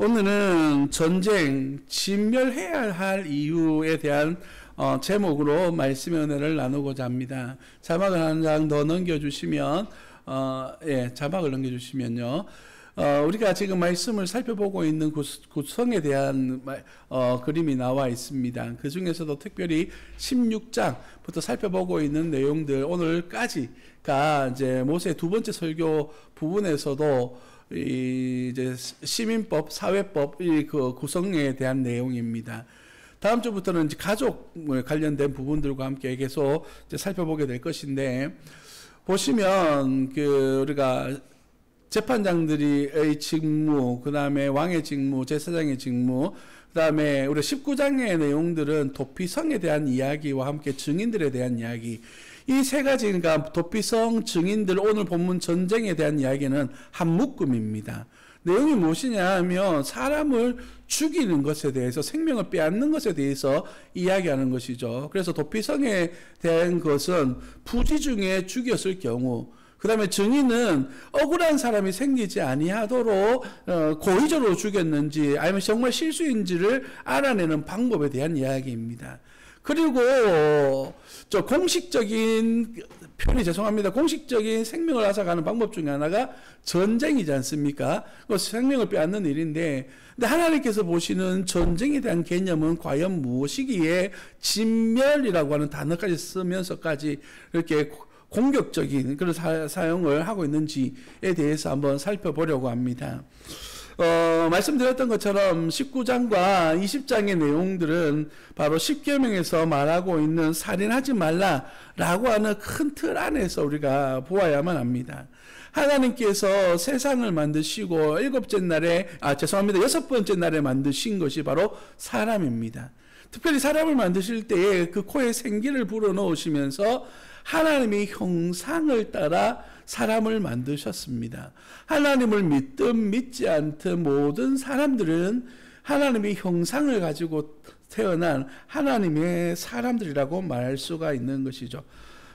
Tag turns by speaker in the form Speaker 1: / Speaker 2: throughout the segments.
Speaker 1: 오늘은 전쟁, 진멸해야 할 이유에 대한 제목으로 말씀의 은혜를 나누고자 합니다. 자막을 한 장 더 넘겨주시면, 자막을 넘겨주시면요. 우리가 지금 말씀을 살펴보고 있는 구성에 대한 그림이 나와 있습니다. 그 중에서도 특별히 16장부터 살펴보고 있는 내용들, 오늘까지가 이제 모세의 두 번째 설교 부분에서도 이제 시민법, 사회법 그 구성에 대한 내용입니다. 다음 주부터는 이제 가족 관련된 부분들과 함께 계속 이제 살펴보게 될 것인데, 보시면 우리가 재판장들의 직무, 그 다음에 왕의 직무, 제사장의 직무, 그 다음에 우리 19장의 내용들은 도피성에 대한 이야기와 함께 증인들에 대한 이야기, 이 세 가지가 도피성, 증인들, 오늘 본문 전쟁에 대한 이야기는 한 묶음입니다. 내용이 무엇이냐 하면 사람을 죽이는 것에 대해서, 생명을 빼앗는 것에 대해서 이야기하는 것이죠. 그래서 도피성에 대한 것은 부지 중에 죽였을 경우, 그 다음에 증인은 억울한 사람이 생기지 아니하도록 고의적으로 죽였는지 아니면 정말 실수인지를 알아내는 방법에 대한 이야기입니다. 그리고 공식적인 표현이 죄송합니다. 공식적인 생명을 앗아가는 방법 중에 하나가 전쟁이지 않습니까? 생명을 빼앗는 일인데, 근데 하나님께서 보시는 전쟁에 대한 개념은 과연 무엇이기에 진멸이라고 하는 단어까지 쓰면서까지 이렇게 공격적인 그런 사용을 하고 있는지에 대해서 한번 살펴보려고 합니다. 말씀드렸던 것처럼 19장과 20장의 내용들은 바로 10계명에서 말하고 있는 살인하지 말라라고 하는 큰 틀 안에서 우리가 보아야만 합니다. 하나님께서 세상을 만드시고 여섯 번째 날에 만드신 것이 바로 사람입니다. 특별히 사람을 만드실 때에 그 코에 생기를 불어넣으시면서 하나님의 형상을 따라 사람을 만드셨습니다. 하나님을 믿든 믿지 않든 모든 사람들은 하나님의 형상을 가지고 태어난 하나님의 사람들이라고 말할 수가 있는 것이죠.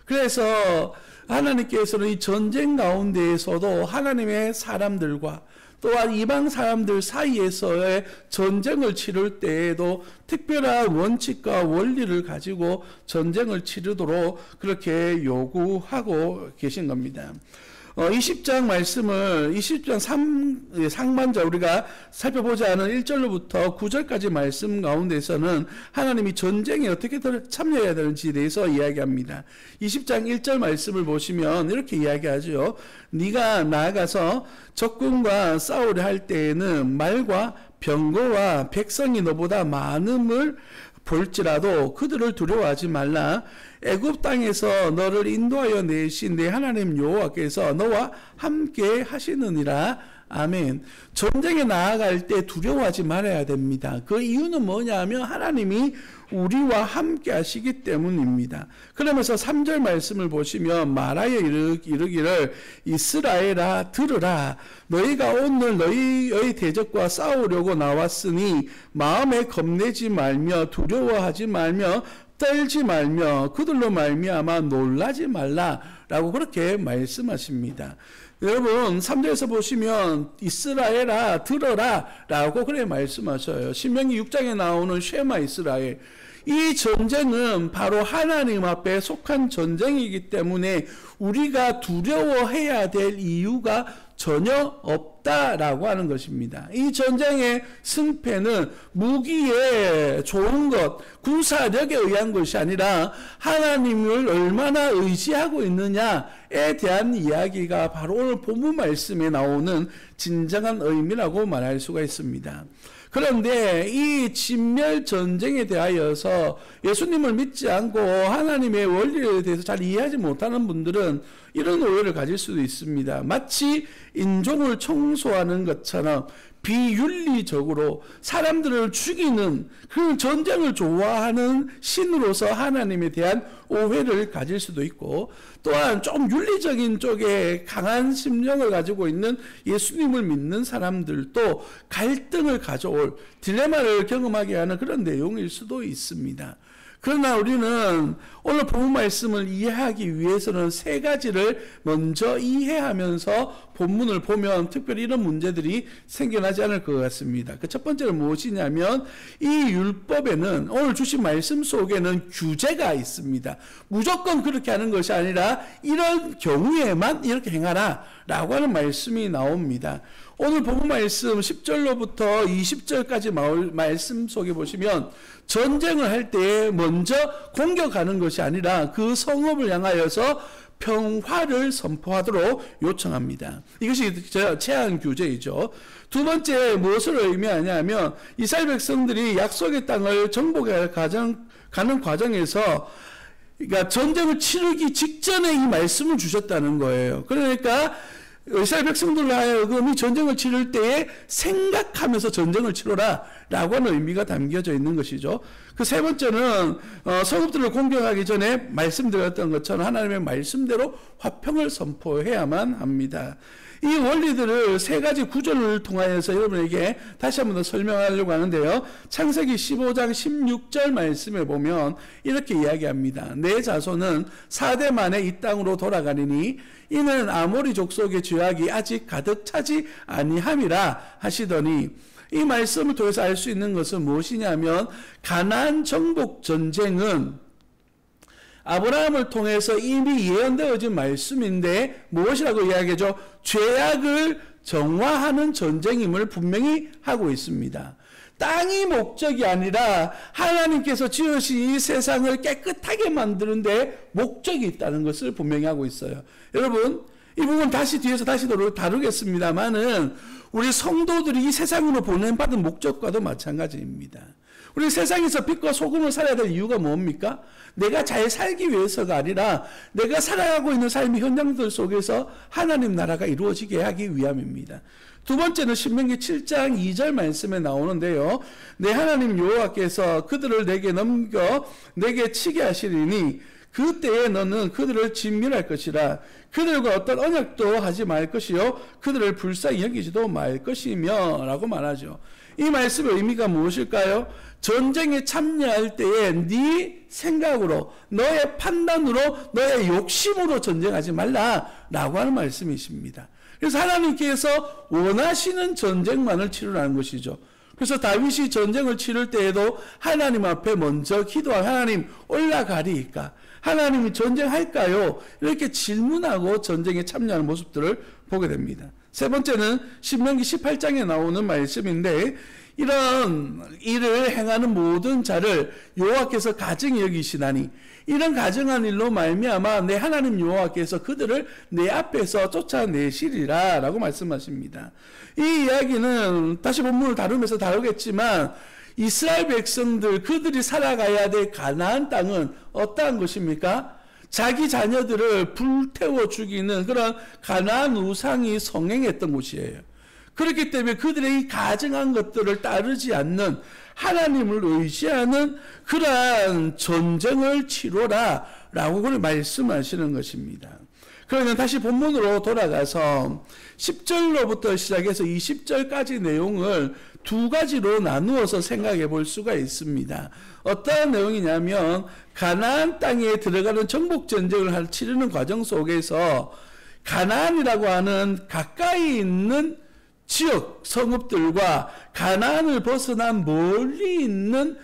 Speaker 1: 그래서 하나님께서는 이 전쟁 가운데에서도 하나님의 사람들과 또한 이방 사람들 사이에서의 전쟁을 치를 때에도 특별한 원칙과 원리를 가지고 전쟁을 치르도록 그렇게 요구하고 계신 겁니다. 20장 말씀을 20장 상반절 우리가 살펴보지 않은 1절로부터 9절까지 말씀 가운데서는 하나님이 전쟁에 어떻게 참여해야 되는지에 대해서 이야기합니다. 20장 1절 말씀을 보시면 이렇게 이야기하죠. 네가 나아가서 적군과 싸우려 할 때에는 말과 병거와 백성이 너보다 많음을 볼지라도 그들을 두려워하지 말라. 애굽 땅에서 너를 인도하여 내신 내 하나님 여호와께서 너와 함께 하시느니라. 아멘. 전쟁에 나아갈 때 두려워하지 말아야 됩니다. 그 이유는 뭐냐면 하나님이 우리와 함께 하시기 때문입니다. 그러면서 3절 말씀을 보시면 말하여 이르기를 이스라엘아 들으라. 너희가 오늘 너희의 대적과 싸우려고 나왔으니 마음에 겁내지 말며 두려워하지 말며 떨지 말며 그들로 말미암아 놀라지 말라라고 그렇게 말씀하십니다. 여러분 3절에서 보시면 이스라엘아 들어라 라고 그래 말씀하셔요. 신명기 6장에 나오는 쉐마 이스라엘, 이 전쟁은 바로 하나님 앞에 속한 전쟁이기 때문에 우리가 두려워해야 될 이유가 전혀 없다라고 하는 것입니다. 이 전쟁의 승패는 무기에 좋은 것, 군사력에 의한 것이 아니라 하나님을 얼마나 의지하고 있느냐에 대한 이야기가 바로 오늘 본문 말씀에 나오는 진정한 의미라고 말할 수가 있습니다. 그런데 이 진멸 전쟁에 대하여서 예수님을 믿지 않고 하나님의 원리에 대해서 잘 이해하지 못하는 분들은 이런 오해를 가질 수도 있습니다. 마치 인종을 청소하는 것처럼 비윤리적으로 사람들을 죽이는 그 전쟁을 좋아하는 신으로서 하나님에 대한 오해를 가질 수도 있고, 또한 좀 윤리적인 쪽에 강한 심령을 가지고 있는 예수님을 믿는 사람들도 갈등을 가져올 딜레마를 경험하게 하는 그런 내용일 수도 있습니다. 그러나 우리는 오늘 본문 말씀을 이해하기 위해서는 세 가지를 먼저 이해하면서 본문을 보면 특별히 이런 문제들이 생겨나지 않을 것 같습니다. 그 첫 번째는 무엇이냐면 이 율법에는 오늘 주신 말씀 속에는 규제가 있습니다. 무조건 그렇게 하는 것이 아니라 이런 경우에만 이렇게 행하라 라고 하는 말씀이 나옵니다. 오늘 본문 말씀 10절로부터 20절까지 말씀 속에 보시면 전쟁을 할 때 먼저 공격하는 것이 아니라 그 성읍을 향하여서 평화를 선포하도록 요청합니다. 이것이 제한 규제이죠. 두 번째 무엇을 의미하냐면 이스라엘 백성들이 약속의 땅을 정복해 가는 과정에서 그러니까 전쟁을 치르기 직전에 이 말씀을 주셨다는 거예요. 그러니까 이스라엘 백성들로 하여금 이 전쟁을 치를 때에 생각하면서 전쟁을 치러라 라고 하는 의미가 담겨져 있는 것이죠. 그 세 번째는 성읍들을 공격하기 전에 말씀드렸던 것처럼 하나님의 말씀대로 화평을 선포해야만 합니다. 이 원리들을 세 가지 구절을 통하여서 여러분에게 다시 한번 더 설명하려고 하는데요. 창세기 15장 16절 말씀에 보면 이렇게 이야기합니다. 내 자손은 4대 만에 이 땅으로 돌아가리니 이는 아모리 족속의 죄악이 아직 가득 차지 아니함이라 하시더니 이 말씀을 통해서 알 수 있는 것은 무엇이냐면 가나안 정복 전쟁은 아브라함을 통해서 이미 예언되어진 말씀인데 무엇이라고 이야기하죠? 죄악을 정화하는 전쟁임을 분명히 하고 있습니다. 땅이 목적이 아니라 하나님께서 지으신 이 세상을 깨끗하게 만드는 데 목적이 있다는 것을 분명히 하고 있어요. 여러분, 이 부분 뒤에서 다시 다루겠습니다만은 우리 성도들이 이 세상으로 보낸받은 목적과도 마찬가지입니다. 우리 세상에서 빛과 소금을 살아야 될 이유가 뭡니까? 내가 잘 살기 위해서가 아니라 내가 살아가고 있는 삶의 현장들 속에서 하나님 나라가 이루어지게 하기 위함입니다. 두 번째는 신명기 7장 2절 말씀에 나오는데요. 내 하나님 여호와께서 그들을 내게 넘겨 내게 치게 하시리니 그때에 너는 그들을 진멸할 것이라. 그들과 어떤 언약도 하지 말 것이요 그들을 불쌍히 여기지도 말 것이며 라고 말하죠. 이 말씀의 의미가 무엇일까요? 전쟁에 참여할 때에 네 생각으로 너의 판단으로 너의 욕심으로 전쟁하지 말라라고 하는 말씀이십니다. 그래서 하나님께서 원하시는 전쟁만을 치르라는 것이죠. 그래서 다윗이 전쟁을 치를 때에도 하나님 앞에 먼저 기도하고 하나님 올라가리이까? 하나님이 전쟁할까요? 이렇게 질문하고 전쟁에 참여하는 모습들을 보게 됩니다. 세 번째는 신명기 18장에 나오는 말씀인데 이런 일을 행하는 모든 자를 여호와께서 가증히 여기시나니 이런 가증한 일로 말미암아 내 하나님 여호와께서 그들을 내 앞에서 쫓아내시리라 라고 말씀하십니다. 이 이야기는 다시 본문을 다루면서 다루겠지만 이스라엘 백성들 그들이 살아가야 될 가나안 땅은 어떠한 것입니까? 자기 자녀들을 불태워 죽이는 그런 가나안 우상이 성행했던 곳이에요. 그렇기 때문에 그들의 이 가증한 것들을 따르지 않는 하나님을 의지하는 그러한 전쟁을 치러라 라고 그걸 말씀하시는 것입니다. 그러면 다시 본문으로 돌아가서 10절로부터 시작해서 20절까지 내용을 두 가지로 나누어서 생각해 볼 수가 있습니다. 어떠한 내용이냐면 가나안 땅에 들어가는 정복전쟁을 치르는 과정 속에서 가나안이라고 하는 가까이 있는 지역 성읍들과 가나안을 벗어난 멀리 있는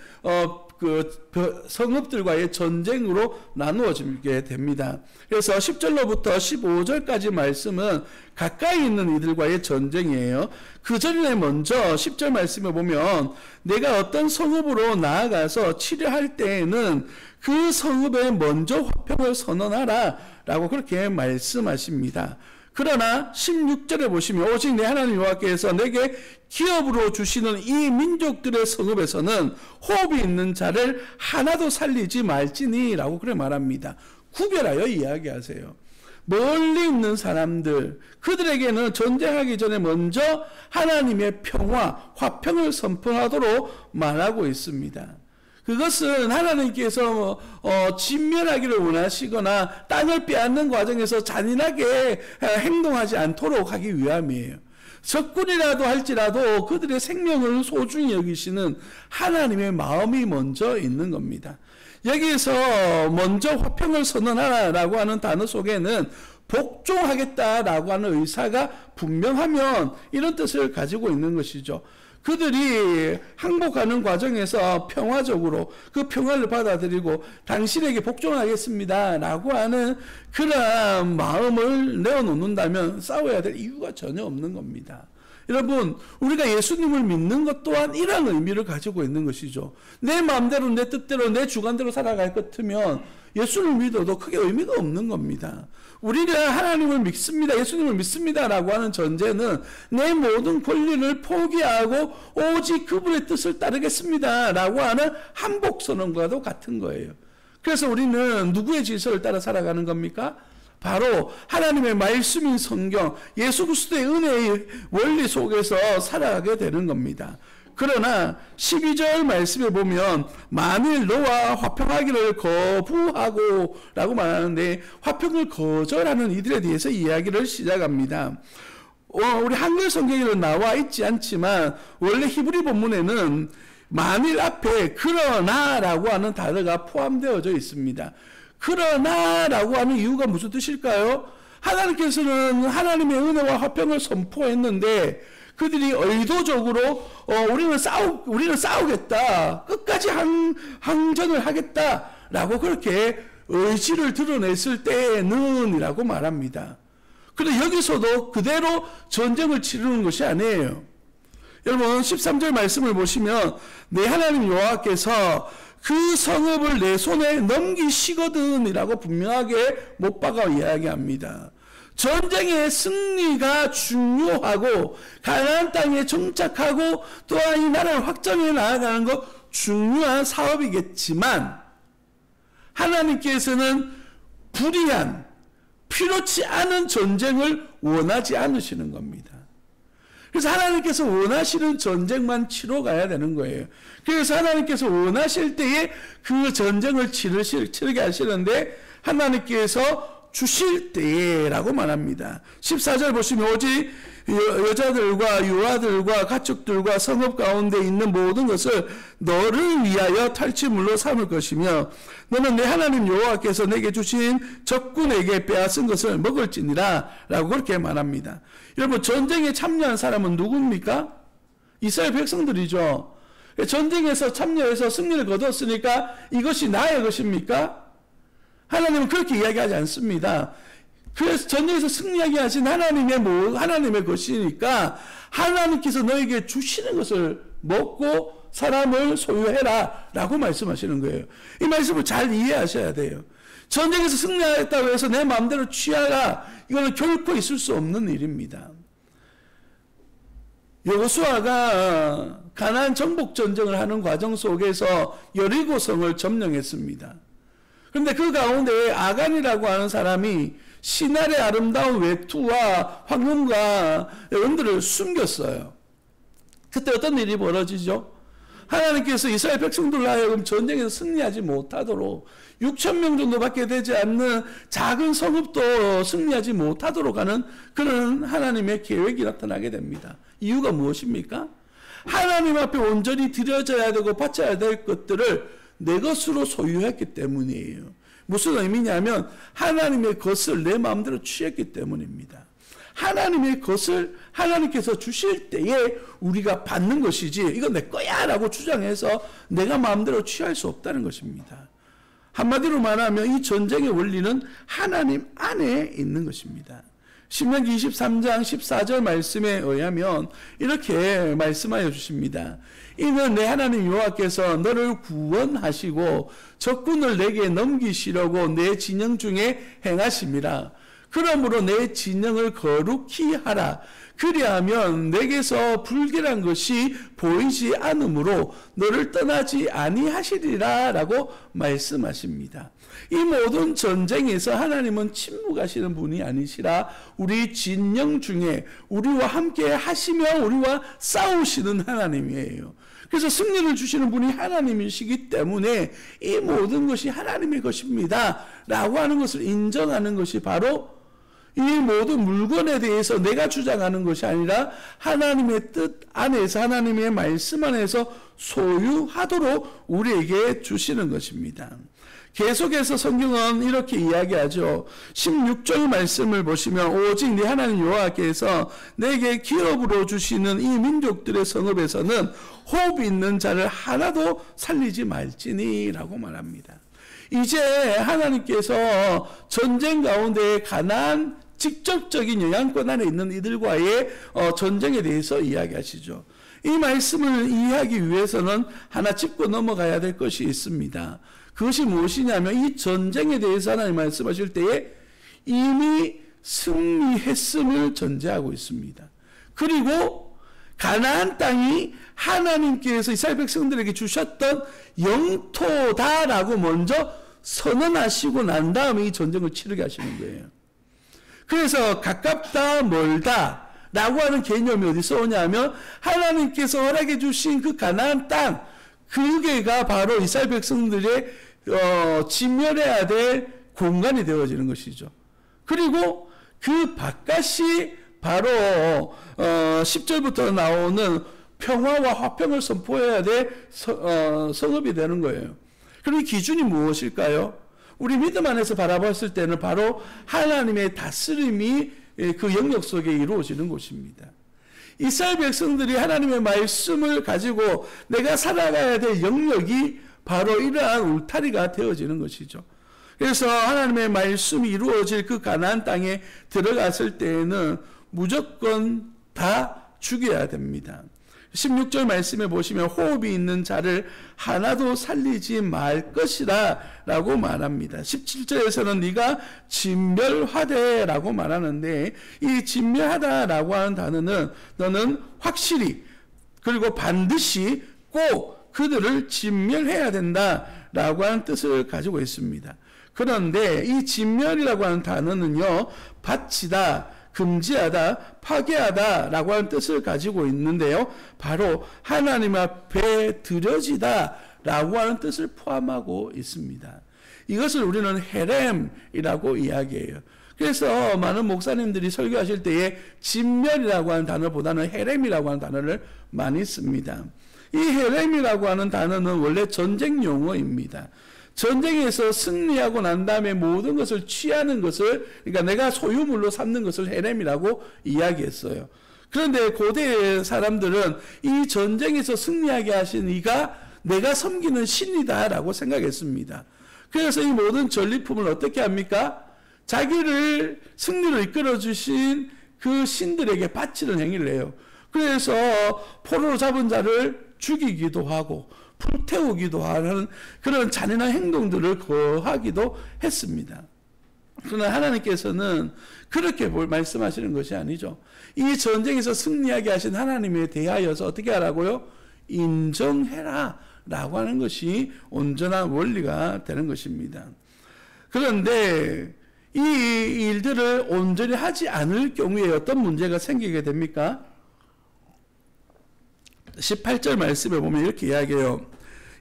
Speaker 1: 성읍들과의 전쟁으로 나누어지게 됩니다. 그래서 10절로부터 15절까지 말씀은 가까이 있는 이들과의 전쟁이에요. 그 전에 먼저 10절 말씀에 보면 내가 어떤 성읍으로 나아가서 치료할 때에는 그 성읍에 먼저 화평을 선언하라 라고 그렇게 말씀하십니다. 그러나 16절에 보시면 오직 내 하나님 여호와께서 내게 기업으로 주시는 이 민족들의 성읍에서는 호흡이 있는 자를 하나도 살리지 말지니 라고 그래 말합니다. 구별하여 이야기하세요. 멀리 있는 사람들 그들에게는 전쟁하기 전에 먼저 하나님의 평화, 화평을 선포하도록 말하고 있습니다. 그것은 하나님께서 진멸하기를 원하시거나 땅을 빼앗는 과정에서 잔인하게 행동하지 않도록 하기 위함이에요. 적군이라도 할지라도 그들의 생명을 소중히 여기시는 하나님의 마음이 먼저 있는 겁니다. 여기에서 먼저 화평을 선언하라라고 하는 단어 속에는 복종하겠다라고 하는 의사가 분명하면 이런 뜻을 가지고 있는 것이죠. 그들이 항복하는 과정에서 평화적으로 그 평화를 받아들이고 당신에게 복종하겠습니다 라고 하는 그런 마음을 내어놓는다면 싸워야 될 이유가 전혀 없는 겁니다. 여러분, 우리가 예수님을 믿는 것 또한 이런 의미를 가지고 있는 것이죠. 내 마음대로, 내 뜻대로, 내 주관대로 살아갈 것 같으면 예수를 믿어도 크게 의미가 없는 겁니다. 우리는 하나님을 믿습니다, 예수님을 믿습니다 라고 하는 전제는 내 모든 권리를 포기하고 오직 그분의 뜻을 따르겠습니다 라고 하는 한복선언과도 같은 거예요. 그래서 우리는 누구의 질서를 따라 살아가는 겁니까? 바로 하나님의 말씀인 성경, 예수 그리스도의 은혜의 원리 속에서 살아가게 되는 겁니다. 그러나 12절 말씀에 보면 만일 너와 화평하기를 거부하고 라고 말하는데 화평을 거절하는 이들에 대해서 이야기를 시작합니다. 우리 한글 성경에는 나와 있지 않지만 원래 히브리 본문에는 만일 앞에 그러나라고 하는 단어가 포함되어져 있습니다. 그러나라고 하는 이유가 무슨 뜻일까요? 하나님께서는 하나님의 은혜와 화평을 선포했는데 그들이 의도적으로 우리는 싸우겠다, 끝까지 항전을 하겠다라고 그렇게 의지를 드러냈을 때는이라고 말합니다. 그런데 여기서도 그대로 전쟁을 치르는 것이 아니에요. 여러분 13절 말씀을 보시면 내 하나님 여호와께서 그 성읍을 내 손에 넘기시거든이라고 분명하게 못 박아 이야기합니다. 전쟁의 승리가 중요하고 가나안 땅에 정착하고 또한 이 나라를 확장해 나아가는 것 중요한 사업이겠지만 하나님께서는 불의한 필요치 않은 전쟁을 원하지 않으시는 겁니다. 그래서 하나님께서 원하시는 전쟁만 치러 가야 되는 거예요. 그래서 하나님께서 원하실 때에 그 전쟁을 치르게 하시는데 하나님께서 주실 때라고 말합니다. 14절 보시면 오직 여자들과 유아들과 가축들과 성읍 가운데 있는 모든 것을 너를 위하여 탈취물로 삼을 것이며 너는 내 하나님 여호와께서 내게 주신 적군에게 빼앗은 것을 먹을지니라 라고 그렇게 말합니다. 여러분 전쟁에 참여한 사람은 누굽니까? 이스라엘 백성들이죠. 전쟁에서 참여해서 승리를 거뒀으니까 이것이 나의 것입니까? 하나님은 그렇게 이야기하지 않습니다. 그래서 전쟁에서 승리하게 하신 하나님의 것이니까 하나님께서 너에게 주시는 것을 먹고 사람을 소유해라 라고 말씀하시는 거예요. 이 말씀을 잘 이해하셔야 돼요. 전쟁에서 승리하였다고 해서 내 마음대로 취하라, 이거는 결코 있을 수 없는 일입니다. 여호수아가 가나안 정복 전쟁을 하는 과정 속에서 여리고성을 점령했습니다. 그런데 그 가운데 아간이라고 하는 사람이 신할의 아름다운 외투와 황금과 은들을 숨겼어요. 그때 어떤 일이 벌어지죠? 하나님께서 이스라엘 백성들로 하여금 전쟁에서 승리하지 못하도록 6,000명 정도밖에 되지 않는 작은 성읍도 승리하지 못하도록 하는 그런 하나님의 계획이 나타나게 됩니다. 이유가 무엇입니까? 하나님 앞에 온전히 드려져야 되고 바쳐야 될 것들을 내 것으로 소유했기 때문이에요. 무슨 의미냐면 하나님의 것을 내 마음대로 취했기 때문입니다. 하나님의 것을 하나님께서 주실 때에 우리가 받는 것이지 이건 내 거야 라고 주장해서 내가 마음대로 취할 수 없다는 것입니다. 한마디로 말하면 이 전쟁의 원리는 하나님 안에 있는 것입니다. 신명기 23장 14절 말씀에 의하면 이렇게 말씀하여 주십니다. 이는 내 하나님 여호와께서 너를 구원하시고 적군을 내게 넘기시려고 내 진영 중에 행하심이라. 그러므로 내 진영을 거룩히 하라. 그리하면 내게서 불길한 것이 보이지 않으므로 너를 떠나지 아니하시리라 라고 말씀하십니다. 이 모든 전쟁에서 하나님은 침묵하시는 분이 아니시라 우리 진영 중에 우리와 함께 하시며 우리와 싸우시는 하나님이에요. 그래서 승리를 주시는 분이 하나님이시기 때문에 이 모든 것이 하나님의 것입니다 라고 하는 것을 인정하는 것이 바로 이 모든 물건에 대해서 내가 주장하는 것이 아니라 하나님의 뜻 안에서, 하나님의 말씀 안에서 소유하도록 우리에게 주시는 것입니다. 계속해서 성경은 이렇게 이야기하죠. 16절 말씀을 보시면 오직 네 하나님 여호와께서 내게 기업으로 주시는 이 민족들의 성읍에서는 호흡 있는 자를 하나도 살리지 말지니 라고 말합니다. 이제 하나님께서 전쟁 가운데 가나안 직접적인 영향권 안에 있는 이들과의 전쟁에 대해서 이야기하시죠. 이 말씀을 이해하기 위해서는 하나 짚고 넘어가야 될 것이 있습니다. 그것이 무엇이냐면 이 전쟁에 대해서 하나님 말씀하실 때에 이미 승리했음을 전제하고 있습니다. 그리고 가나안 땅이 하나님께서 이스라엘 백성들에게 주셨던 영토다라고 먼저 선언하시고 난 다음에 이 전쟁을 치르게 하시는 거예요. 그래서 가깝다 멀다 라고 하는 개념이 어디서 오냐면 하나님께서 허락해 주신 그 가나안 땅, 그게가 바로 이스라엘 백성들의 진멸해야 될 공간이 되어지는 것이죠. 그리고 그 바깥이 바로 10절부터 나오는 평화와 화평을 선포해야 될 성읍이 되는 거예요. 그럼 이 기준이 무엇일까요? 우리 믿음 안에서 바라봤을 때는 바로 하나님의 다스림이 그 영역 속에 이루어지는 곳입니다. 이스라엘 백성들이 하나님의 말씀을 가지고 내가 살아가야 될 영역이 바로 이러한 울타리가 되어지는 것이죠. 그래서 하나님의 말씀이 이루어질 그 가나안 땅에 들어갔을 때에는 무조건 다 죽여야 됩니다. 16절 말씀에 보시면 호흡이 있는 자를 하나도 살리지 말 것이라 라고 말합니다. 17절에서는 네가 진멸하되 라고 말하는데 이 진멸하다 라고 하는 단어는 너는 확실히 그리고 반드시 꼭 그들을 진멸해야 된다 라고 하는 뜻을 가지고 있습니다. 그런데 이 진멸이라고 하는 단어는요, 바치다, 금지하다, 파괴하다 라고 하는 뜻을 가지고 있는데요, 바로 하나님 앞에 드려지다 라고 하는 뜻을 포함하고 있습니다. 이것을 우리는 헤렘이라고 이야기해요. 그래서 많은 목사님들이 설교하실 때에 진멸이라고 하는 단어보다는 헤렘이라고 하는 단어를 많이 씁니다. 이 헤렘이라고 하는 단어는 원래 전쟁 용어입니다. 전쟁에서 승리하고 난 다음에 모든 것을 취하는 것을, 그러니까 내가 소유물로 삼는 것을 헤렘이라고 이야기했어요. 그런데 고대 사람들은 이 전쟁에서 승리하게 하신 이가 내가 섬기는 신이다라고 생각했습니다. 그래서 이 모든 전리품을 어떻게 합니까? 자기를 승리로 이끌어 주신 그 신들에게 바치는 행위를 해요. 그래서 포로로 잡은 자를 죽이기도 하고 불태우기도 하는 그런 잔인한 행동들을 거하기도 했습니다. 그러나 하나님께서는 그렇게 말씀하시는 것이 아니죠. 이 전쟁에서 승리하게 하신 하나님에 대하여서 어떻게 하라고요? 인정해라 라고 하는 것이 온전한 원리가 되는 것입니다. 그런데 이 일들을 온전히 하지 않을 경우에 어떤 문제가 생기게 됩니까? 18절 말씀에 보면 이렇게 이야기해요.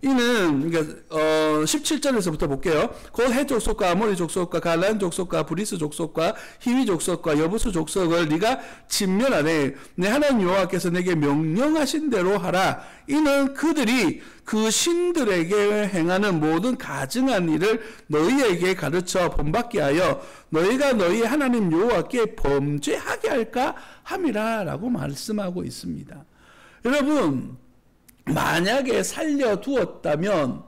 Speaker 1: 이는 그러니까 17절에서부터 볼게요. 곧 헷 족속과 아모리 족속과 갈라안 족속과 브리스 족속과 히위 족속과 여부수 족속을 네가 진멸하되 내 하나님 여호와께서 내게 명령하신 대로 하라. 이는 그들이 그 신들에게 행하는 모든 가증한 일을 너희에게 가르쳐 본받게 하여 너희가 너희 하나님 여호와께 범죄하게 할까 함이라라고 말씀하고 있습니다. 여러분, 만약에 살려두었다면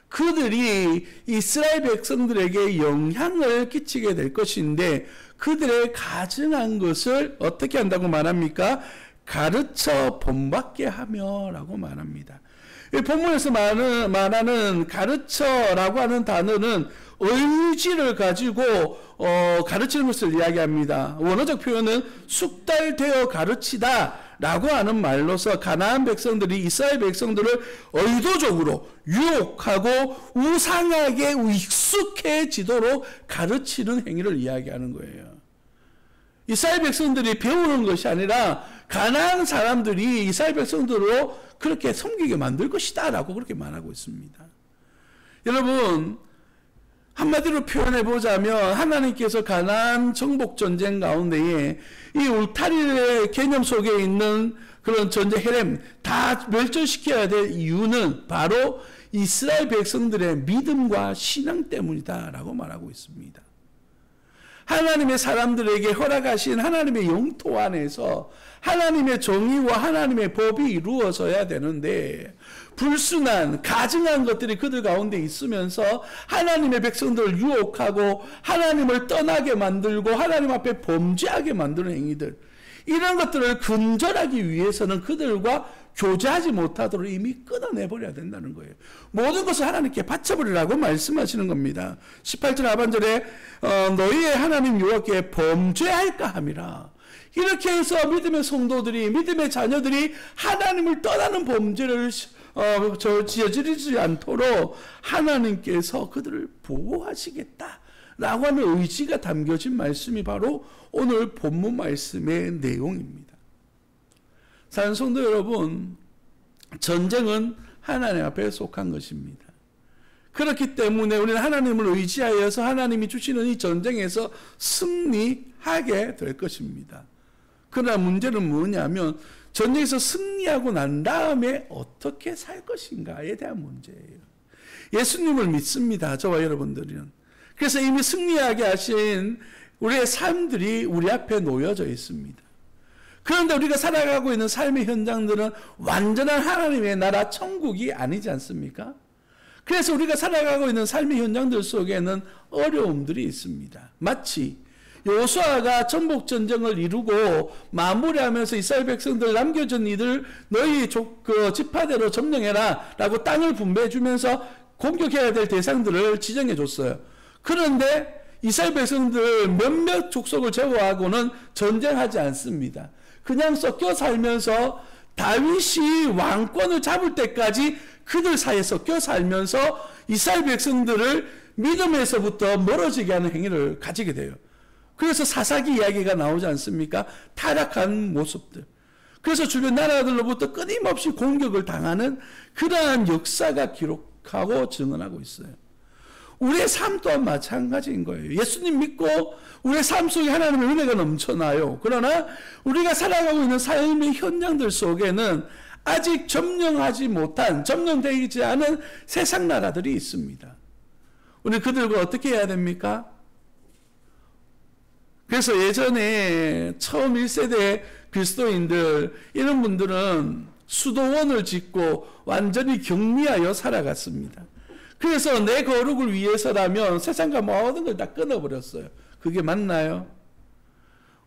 Speaker 1: 그들이 이스라엘 백성들에게 영향을 끼치게 될 것인데 그들의 가증한 것을 어떻게 한다고 말합니까? 가르쳐 본받게 하며 라고 말합니다. 이 본문에서 말하는 가르쳐라고 하는 단어는 의지를 가지고 가르치는 것을 이야기합니다. 원어적 표현은 숙달되어 가르치다 라고 하는 말로서 가나안 백성들이 이스라엘 백성들을 의도적으로 유혹하고 우상하게 익숙해지도록 가르치는 행위를 이야기하는 거예요. 이스라엘 백성들이 배우는 것이 아니라 가나안 사람들이 이스라엘 백성들로 그렇게 섬기게 만들 것이다 라고 그렇게 말하고 있습니다. 여러분, 한마디로 표현해 보자면 하나님께서 가나안 정복 전쟁 가운데에 이 울타리의 개념 속에 있는 그런 전쟁 헤렘 다 멸절시켜야 될 이유는 바로 이스라엘 백성들의 믿음과 신앙 때문이다라고 말하고 있습니다. 하나님의 사람들에게 허락하신 하나님의 영토 안에서 하나님의 정의와 하나님의 법이 이루어져야 되는데 불순한 가증한 것들이 그들 가운데 있으면서 하나님의 백성들을 유혹하고 하나님을 떠나게 만들고 하나님 앞에 범죄하게 만드는 행위들, 이런 것들을 근절하기 위해서는 그들과 교제하지 못하도록 이미 끊어내버려야 된다는 거예요. 모든 것을 하나님께 바쳐버리라고 말씀하시는 겁니다. 18절 하반절에 너희의 하나님 여호와께 범죄할까 함이라. 이렇게 해서 믿음의 성도들이, 믿음의 자녀들이 하나님을 떠나는 범죄를 저지르지 않도록 하나님께서 그들을 보호하시겠다라고 하는 의지가 담겨진 말씀이 바로 오늘 본문 말씀의 내용입니다. 사랑하는 성도 여러분, 전쟁은 하나님 앞에 속한 것입니다. 그렇기 때문에 우리는 하나님을 의지하여서 하나님이 주시는 이 전쟁에서 승리하게 될 것입니다. 그러나 문제는 뭐냐면 전쟁에서 승리하고 난 다음에 어떻게 살 것인가에 대한 문제예요. 예수님을 믿습니다. 저와 여러분들은. 그래서 이미 승리하게 하신 우리의 삶들이 우리 앞에 놓여져 있습니다. 그런데 우리가 살아가고 있는 삶의 현장들은 완전한 하나님의 나라 천국이 아니지 않습니까? 그래서 우리가 살아가고 있는 삶의 현장들 속에는 어려움들이 있습니다. 마치 여호수아가 전복 전쟁을 이루고 마무리하면서 이스라엘 백성들 남겨진 이들 너희 지파대로 점령해라 라고 땅을 분배해 주면서 공격해야 될 대상들을 지정해 줬어요. 그런데 이스라엘 백성들 몇몇 족속을 제거하고는 전쟁하지 않습니다. 그냥 섞여 살면서 다윗이 왕권을 잡을 때까지 그들 사이에 섞여 살면서 이스라엘 백성들을 믿음에서부터 멀어지게 하는 행위를 가지게 돼요. 그래서 사사기 이야기가 나오지 않습니까? 타락한 모습들. 그래서 주변 나라들로부터 끊임없이 공격을 당하는 그러한 역사가 기록하고 증언하고 있어요. 우리의 삶 또한 마찬가지인 거예요. 예수님 믿고 우리의 삶 속에 하나님의 은혜가 넘쳐나요. 그러나 우리가 살아가고 있는 삶의 현장들 속에는 아직 점령되지 않은 세상 나라들이 있습니다. 우리 그들과 어떻게 해야 됩니까? 그래서 예전에 처음 1세대 그리스도인들, 이런 분들은 수도원을 짓고 완전히 격리하여 살아갔습니다. 그래서 내 거룩을 위해서라면 세상과 모든 걸 다 끊어버렸어요. 그게 맞나요?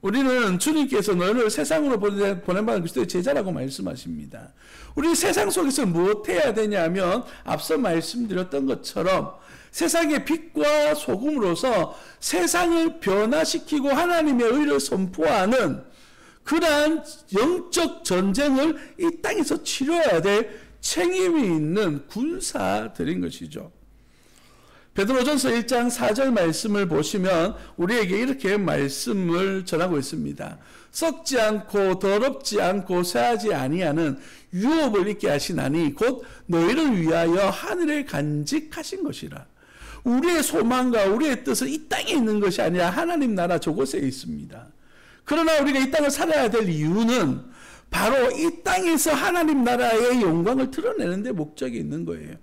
Speaker 1: 우리는 주님께서 너를 세상으로 보낸받은 그리스도의 제자라고 말씀하십니다. 우리 세상 속에서 무엇 해야 되냐면 앞서 말씀드렸던 것처럼 세상의 빛과 소금으로서 세상을 변화시키고 하나님의 의를 선포하는 그러한 영적 전쟁을 이 땅에서 치러야 될 책임이 있는 군사들인 것이죠. 베드로전서 1장 4절 말씀을 보시면 우리에게 이렇게 말씀을 전하고 있습니다. 썩지 않고 더럽지 않고 쇠하지 아니하는 유업을 있게 하시나니 곧 너희를 위하여 하늘에 간직하신 것이라. 우리의 소망과 우리의 뜻은 이 땅에 있는 것이 아니라 하나님 나라 저곳에 있습니다. 그러나 우리가 이 땅을 살아야 될 이유는 바로 이 땅에서 하나님 나라의 영광을 드러내는 데 목적이 있는 거예요.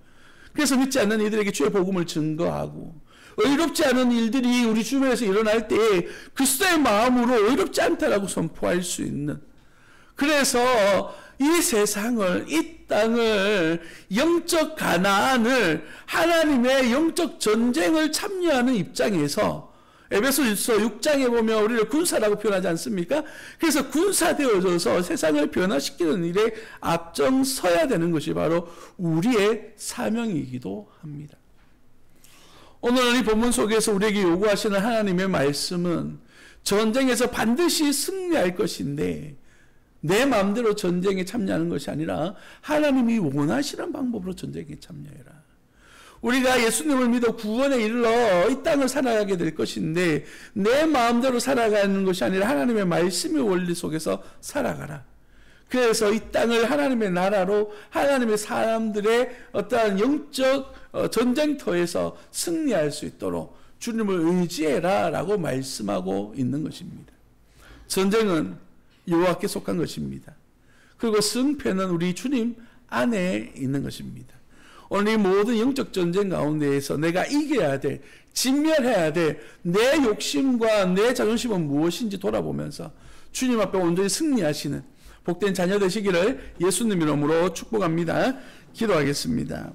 Speaker 1: 그래서 믿지 않는 이들에게 주의 복음을 증거하고 의롭지 않은 일들이 우리 주변에서 일어날 때 그리스도의 마음으로 의롭지 않다라고 선포할 수 있는, 그래서 이 세상을, 이 땅을, 영적 가나안을, 하나님의 영적 전쟁을 참여하는 입장에서 에베소서 6장에 보면 우리를 군사라고 표현하지 않습니까? 그래서 군사되어져서 세상을 변화시키는 일에 앞장서야 되는 것이 바로 우리의 사명이기도 합니다. 오늘 이 본문 속에서 우리에게 요구하시는 하나님의 말씀은 전쟁에서 반드시 승리할 것인데 내 마음대로 전쟁에 참여하는 것이 아니라 하나님이 원하시는 방법으로 전쟁에 참여해라. 우리가 예수님을 믿어 구원에 이르러 이 땅을 살아가게 될 것인데 내 마음대로 살아가는 것이 아니라 하나님의 말씀의 원리 속에서 살아가라. 그래서 이 땅을 하나님의 나라로 하나님의 사람들의 어떠한 영적 전쟁터에서 승리할 수 있도록 주님을 의지해라 라고 말씀하고 있는 것입니다. 전쟁은 여호와께 속한 것입니다. 그리고 승패는 우리 주님 안에 있는 것입니다. 오늘 이 모든 영적 전쟁 가운데에서 내가 이겨야 돼, 진멸해야 돼, 내 욕심과 내 자존심은 무엇인지 돌아보면서 주님 앞에 온전히 승리하시는 복된 자녀 되시기를 예수님 이름으로 축복합니다. 기도하겠습니다.